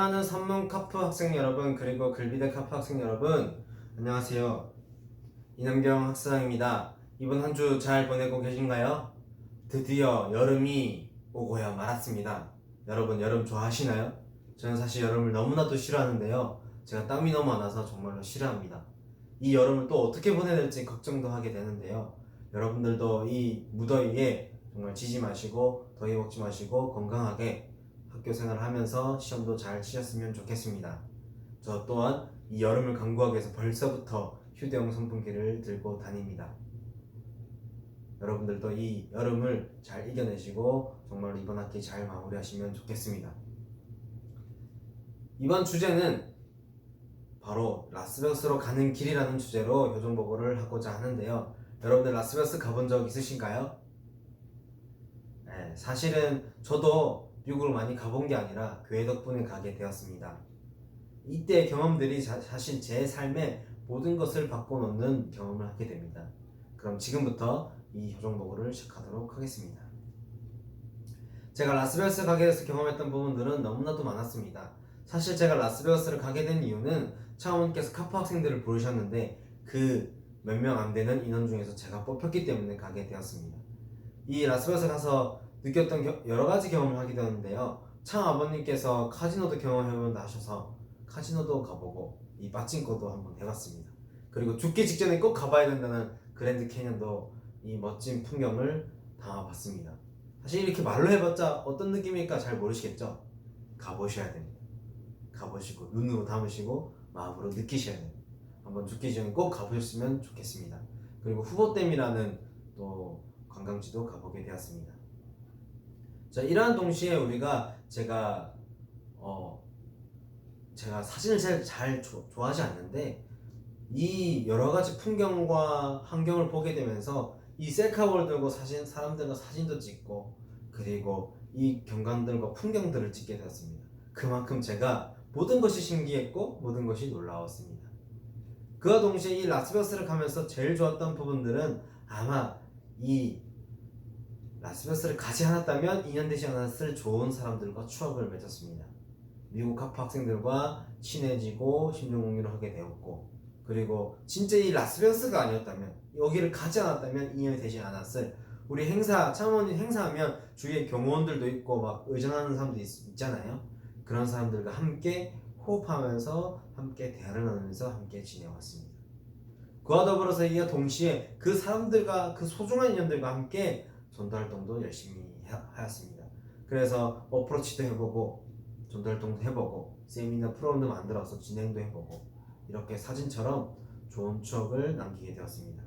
사랑하는 산문 카프 학생 여러분, 그리고 글비대 카프 학생 여러분, 안녕하세요. 이남경 학사장입니다. 이번 한 주 잘 보내고 계신가요? 드디어 여름이 오고야 말았습니다. 여러분, 여름 좋아하시나요? 저는 사실 여름을 너무나도 싫어하는데요. 제가 땀이 너무 많아서 정말로 싫어합니다. 이 여름을 또 어떻게 보내야 될지 걱정도 하게 되는데요. 여러분들도 이 무더위에 정말 지지 마시고 더위 먹지 마시고 건강하게 학교 생활을 하면서 시험도 잘 치셨으면 좋겠습니다. 저 또한 이 여름을 강구하기 위해서 벌써부터 휴대용 선풍기를 들고 다닙니다. 여러분들도 이 여름을 잘 이겨내시고 정말로 이번 학기 잘 마무리하시면 좋겠습니다. 이번 주제는 바로 라스베가스로 가는 길이라는 주제로 교정보고를 하고자 하는데요. 여러분들 라스베가스 가본 적 있으신가요? 네, 사실은 저도 미국을 많이 가본 게 아니라 교회 덕분에 가게 되었습니다. 이때 경험들이 사실 제 삶의 모든 것을 바꿔놓는 경험을 하게 됩니다. 그럼 지금부터 이 교정보고를 시작하도록 하겠습니다. 제가 라스베가스 가게 돼서 경험했던 부분들은 너무나도 많았습니다. 사실 제가 라스베가스를 가게 된 이유는 차원께서 카프 학생들을 부르셨는데 그 몇 명 안 되는 인원 중에서 제가 뽑혔기 때문에 가게 되었습니다. 이 라스베가스 가서 느꼈던 여러 가지 경험을 하게 되었는데요. 참 아버님께서 카지노도 경험해본다 하셔서 카지노도 가보고 이 빠찡코도 한번 해봤습니다. 그리고 죽기 직전에 꼭 가봐야 된다는 그랜드 캐년도 이 멋진 풍경을 담아봤습니다. 사실 이렇게 말로 해봤자 어떤 느낌일까 잘 모르시겠죠? 가보셔야 됩니다. 가보시고 눈으로 담으시고 마음으로 느끼셔야 됩니다. 한번 죽기 전에 꼭 가보셨으면 좋겠습니다. 그리고 후보댐이라는 또 관광지도 가보게 되었습니다. 자, 이러한 동시에 우리가 제가 사진을 잘 좋아하지 않는데 이 여러 가지 풍경과 환경을 보게 되면서 이 셀카볼을 들고 사람들과 사진도 찍고 그리고 이 경관들과 풍경들을 찍게 되었습니다. 그만큼 제가 모든 것이 신기했고 모든 것이 놀라웠습니다. 그와 동시에 이 라스베가스를 가면서 제일 좋았던 부분들은 아마 이 라스베가스를 가지 않았다면 인연되지 않았을 좋은 사람들과 추억을 맺었습니다. 미국 카프 학생들과 친해지고 심정공유를 하게 되었고 그리고 진짜 이 라스베가스가 아니었다면 여기를 가지 않았다면 인연이 되지 않았을 우리 행사 참원이 행사하면 주위에 경호원들도 있고 막 의전하는 사람도 있잖아요. 그런 사람들과 함께 호흡하면서 함께 대화를 나누면서 함께 지내왔습니다. 그와 더불어서 이와 동시에 그 사람들과 그 소중한 인연들과 함께 전도활동도 열심히 하였습니다. 그래서 어프로치도 해보고 전도활동도 해보고 세미나 프로그램도 만들어서 진행도 해보고 이렇게 사진처럼 좋은 추억을 남기게 되었습니다.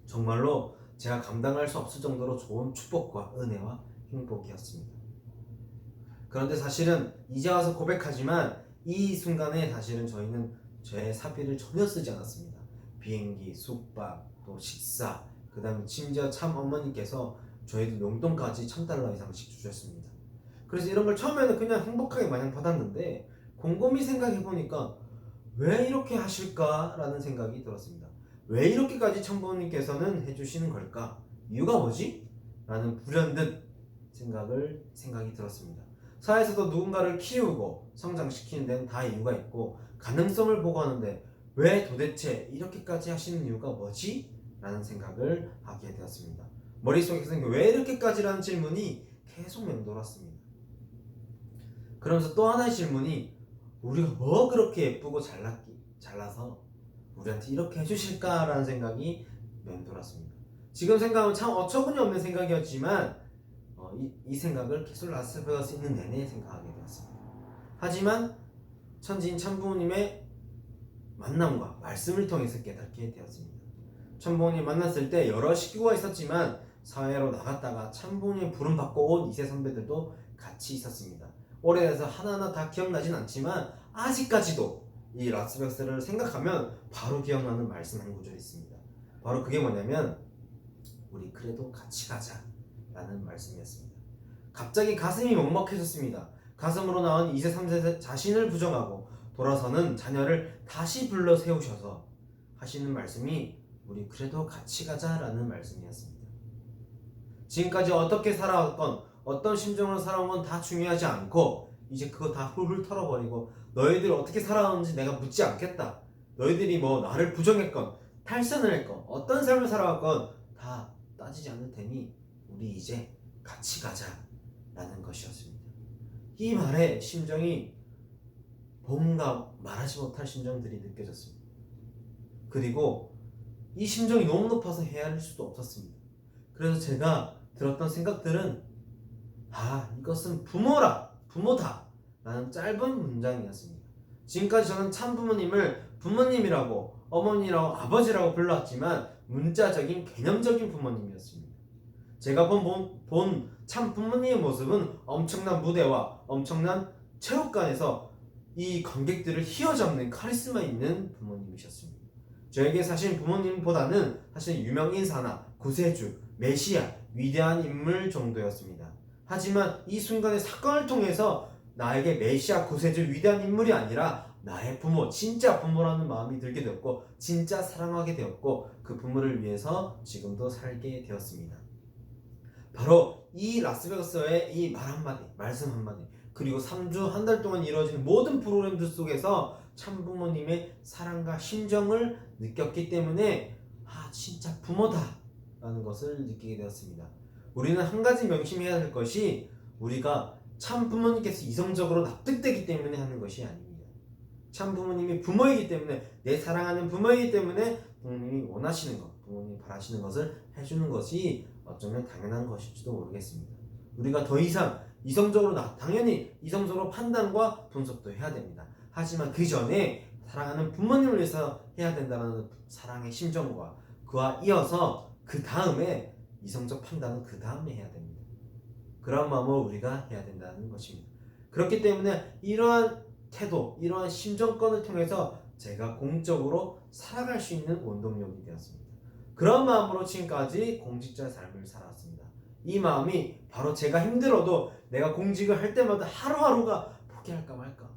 정말로 제가 감당할 수 없을 정도로 좋은 축복과 은혜와 행복이었습니다. 그런데 사실은 이제 와서 고백하지만 이 순간에 사실은 저희는 제 사비를 전혀 쓰지 않았습니다. 비행기, 숙박, 또 식사, 그 다음에 심지어 참 어머니께서 저희들 용돈까지 $1,000 이상씩 주셨습니다. 그래서 이런 걸 처음에는 그냥 행복하게 마냥 받았는데 곰곰이 생각해보니까 왜 이렇게 하실까라는 생각이 들었습니다. 왜 이렇게까지 참부모님께서는 해주시는 걸까? 이유가 뭐지? 라는 불현듯 생각이 들었습니다. 사회에서도 누군가를 키우고 성장시키는 데는 다 이유가 있고 가능성을 보고 하는데 왜 도대체 이렇게까지 하시는 이유가 뭐지? 라는 생각을 하게 되었습니다. 머릿속에서는 왜 이렇게까지라는 질문이 계속 맴돌았습니다. 그러면서 또 하나의 질문이 우리가 뭐 그렇게 예쁘고 잘나서 우리한테 이렇게 해주실까라는 생각이 맴돌았습니다. 지금 생각하면 참 어처구니 없는 생각이었지만 이 생각을 계속 라스베가스 있는 내내 생각하게 되었습니다. 하지만 천지인 참부모님의 만남과 말씀을 통해서 깨닫게 되었습니다. 참부모님 만났을 때 여러 식구가 있었지만 사회로 나갔다가 참부모님 부름받고 온 2세 선배들도 같이 있었습니다. 오래돼서 하나하나 다 기억나진 않지만 아직까지도 이 라스베가스를 생각하면 바로 기억나는 말씀 한 구절이 있습니다. 바로 그게 뭐냐면 우리 그래도 같이 가자 라는 말씀이었습니다. 갑자기 가슴이 먹먹해졌습니다. 가슴으로 나온 2세 3세 자신을 부정하고 돌아서는 자녀를 다시 불러 세우셔서 하시는 말씀이 우리 그래도 같이 가자라는 말씀이었습니다. 지금까지 어떻게 살아왔건 어떤 심정으로 살아온 건 다 중요하지 않고 이제 그거 다 훌훌 털어버리고 너희들 어떻게 살아왔는지 내가 묻지 않겠다. 너희들이 뭐 나를 부정했건 탈선을 했건 어떤 삶을 살아왔건 다 따지지 않을 테니 우리 이제 같이 가자 라는 것이었습니다. 이 말에 심정이 뭔가 말하지 못할 심정들이 느껴졌습니다. 그리고 이 심정이 너무 높아서 헤아릴 수도 없었습니다. 그래서 제가 들었던 생각들은 이것은 부모다 라는 짧은 문장이었습니다. 지금까지 저는 참부모님을 부모님이라고 어머니라고 아버지라고 불렀지만 문자적인 개념적인 부모님이었습니다. 제가 본 참부모님의 모습은 엄청난 무대와 엄청난 체육관에서 이 관객들을 휘어잡는 카리스마 있는 부모님이셨습니다. 저에게 사실 부모님보다는 사실 유명 인사나 구세주, 메시아, 위대한 인물 정도였습니다. 하지만 이 순간의 사건을 통해서 나에게 메시아, 구세주, 위대한 인물이 아니라 나의 부모, 진짜 부모라는 마음이 들게 되었고 진짜 사랑하게 되었고 그 부모를 위해서 지금도 살게 되었습니다. 바로 이 라스베가스의 이 말 한마디, 말씀 한마디, 그리고 3주 한 달 동안 이루어지는 모든 프로그램들 속에서 참부모님의 사랑과 심정을 느꼈기 때문에 진짜 부모다 라는 것을 느끼게 되었습니다. 우리는 한 가지 명심해야 할 것이 우리가 참부모님께서 이성적으로 납득되기 때문에 하는 것이 아닙니다. 참부모님이 부모이기 때문에, 내 사랑하는 부모이기 때문에 부모님이 원하시는 것, 부모님이 바라시는 것을 해주는 것이 어쩌면 당연한 것일지도 모르겠습니다. 우리가 더 이상 이성적으로 당연히 이성적으로 판단과 분석도 해야 됩니다. 하지만 그 전에 사랑하는 부모님을 위해서 해야 된다는 사랑의 심정과 그와 이어서 그 다음에 이성적 판단은 그 다음에 해야 됩니다. 그런 마음을 우리가 해야 된다는 것입니다. 그렇기 때문에 이러한 태도, 이러한 심정권을 통해서 제가 공적으로 살아갈 수 있는 원동력이 되었습니다. 그런 마음으로 지금까지 공직자 삶을 살아왔습니다. 이 마음이 바로 제가 힘들어도 내가 공직을 할 때마다 하루하루가 포기할까 말까,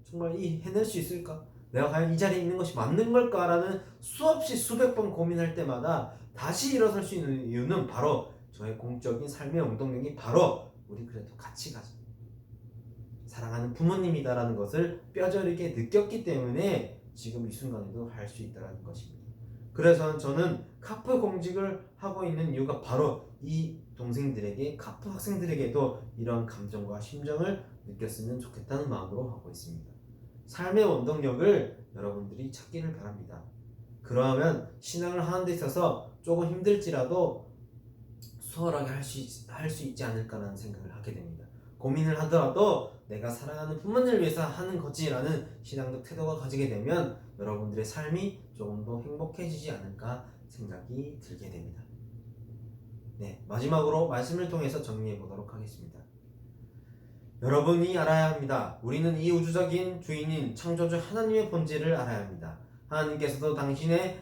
정말 해낼 수 있을까, 내가 과연 이 자리에 있는 것이 맞는 걸까라는 수없이 수백 번 고민할 때마다 다시 일어설 수 있는 이유는 바로 저의 공적인 삶의 원동력이 바로 우리 그래도 같이 가자, 사랑하는 부모님이다라는 것을 뼈저리게 느꼈기 때문에 지금 이 순간에도 할 수 있다는 것입니다. 그래서 저는 카프 공직을 하고 있는 이유가 바로 이 동생들에게, 카프 학생들에게도 이런 감정과 심정을 느꼈으면 좋겠다는 마음으로 하고 있습니다. 삶의 원동력을 여러분들이 찾기를 바랍니다. 그러면 신앙을 하는 데 있어서 조금 힘들지라도 수월하게 할 수 있지 않을까라는 생각을 하게 됩니다. 고민을 하더라도 내가 사랑하는 부모님을 위해서 하는 거지라는 신앙적 태도가 가지게 되면 여러분들의 삶이 조금 더 행복해지지 않을까 생각이 들게 됩니다. 마지막으로 말씀을 통해서 정리해 보도록 하겠습니다. 여러분이 알아야 합니다. 우리는 이 우주적인 주인인 창조주 하나님의 본질을 알아야 합니다. 하나님께서도 당신의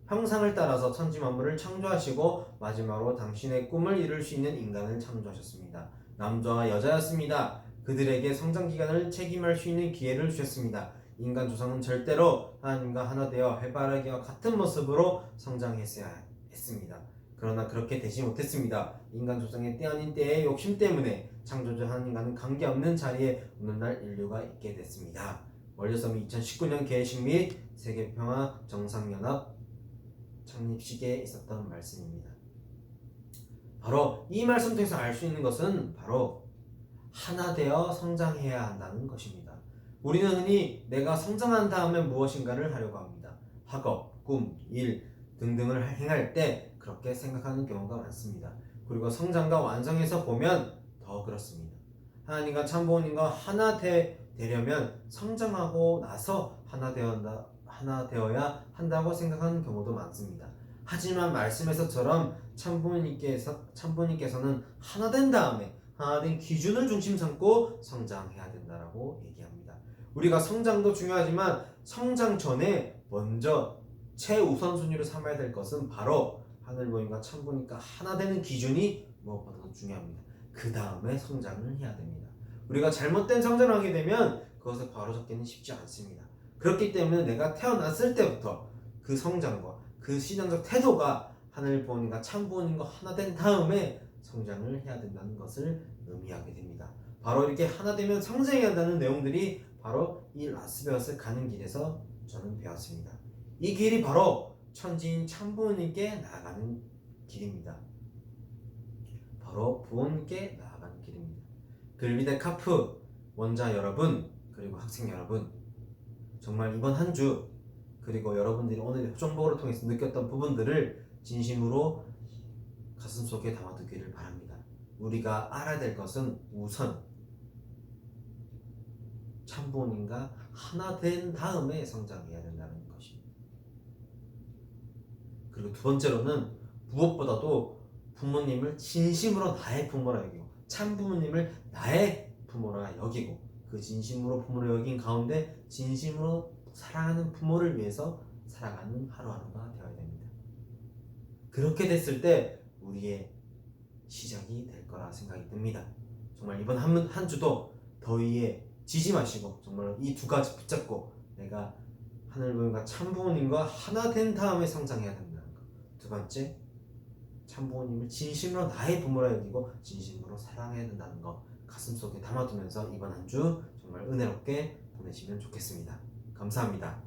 형상을 따라서 천지 만물을 창조하시고 마지막으로 당신의 꿈을 이룰 수 있는 인간을 창조하셨습니다. 남자와 여자였습니다. 그들에게 성장 기간을 책임할 수 있는 기회를 주셨습니다. 인간 조상은 절대로 하나님과 하나 되어 해바라기와 같은 모습으로 성장했어야 했습니다. 그러나 그렇게 되지 못했습니다. 인간 조상의 때 아닌 때의 욕심 때문에 창조주 하나님과는 관계없는 자리에 오늘날 인류가 있게 됐습니다. 월드서밋 2019년 개회식 및 세계평화 정상연합 창립식에 있었던 말씀입니다. 바로 이 말씀 통해서 알 수 있는 것은 바로 하나 되어 성장해야 한다는 것입니다. 우리는 흔히 내가 성장한 다음에 무엇인가를 하려고 합니다. 학업, 꿈, 일 등등을 행할 때 그렇게 생각하는 경우가 많습니다. 그리고 성장과 완성에서 보면 더 그렇습니다. 하나님과 참부모님과 하나 되려면 성장하고 나서 하나 되어야 한다고 생각하는 경우도 많습니다. 하지만 말씀에서처럼 참부모님께서는 하나 된 다음에 하나 된 기준을 중심 삼고 성장해야 된다라고 얘기합니다. 우리가 성장도 중요하지만 성장 전에 먼저 최우선순위로 삼아야 될 것은 바로 하늘부모님과 참부모님과 하나 되는 기준이 무엇보다도 중요합니다. 그 다음에 성장을 해야 됩니다. 우리가 잘못된 성장을 하게 되면 그것을 바로잡기는 쉽지 않습니다. 그렇기 때문에 내가 태어났을 때부터 그 성장과 그 신앙적 태도가 하늘부모님과 참부모님과 하나 된 다음에 성장을 해야 된다는 것을 의미하게 됩니다. 바로 이렇게 하나 되면 성장해야 한다는 내용들이 바로 이 라스베가스 가는 길에서 저는 배웠습니다. 이 길이 바로 천지인 참부모님께 나아가는 길입니다. 바로 부모님께 나아가는 길입니다. 글비데 카프 원자 여러분, 그리고 학생 여러분, 정말 이번 한 주, 그리고 여러분들이 오늘 표정보고를 통해서 느꼈던 부분들을 진심으로 가슴속에 담아두기를 바랍니다. 우리가 알아야 될 것은 우선 참부모님과 하나 된 다음에 성장해야 된다는 것입니다. 그리고 두 번째로는 무엇보다도 부모님을 진심으로 나의 부모라 여기고 참부모님을 나의 부모라 여기고 그 진심으로 부모를 여긴 가운데 진심으로 사랑하는 부모를 위해서 살아가는 하루하루가 되어야 됩니다. 그렇게 됐을 때 우리의 시작이 될 거라 생각이 듭니다. 정말 이번 한 주도 더위에 지지 마시고 정말 이 두 가지 붙잡고 내가 하늘부모님과 참부모님과 하나 된 다음에 성장해야 된다는 것. 두 번째, 참부모님을 진심으로 나의 부모라 여기고 진심으로 사랑해야 된다는 것 가슴속에 담아두면서 이번 한 주 정말 은혜롭게 보내시면 좋겠습니다. 감사합니다.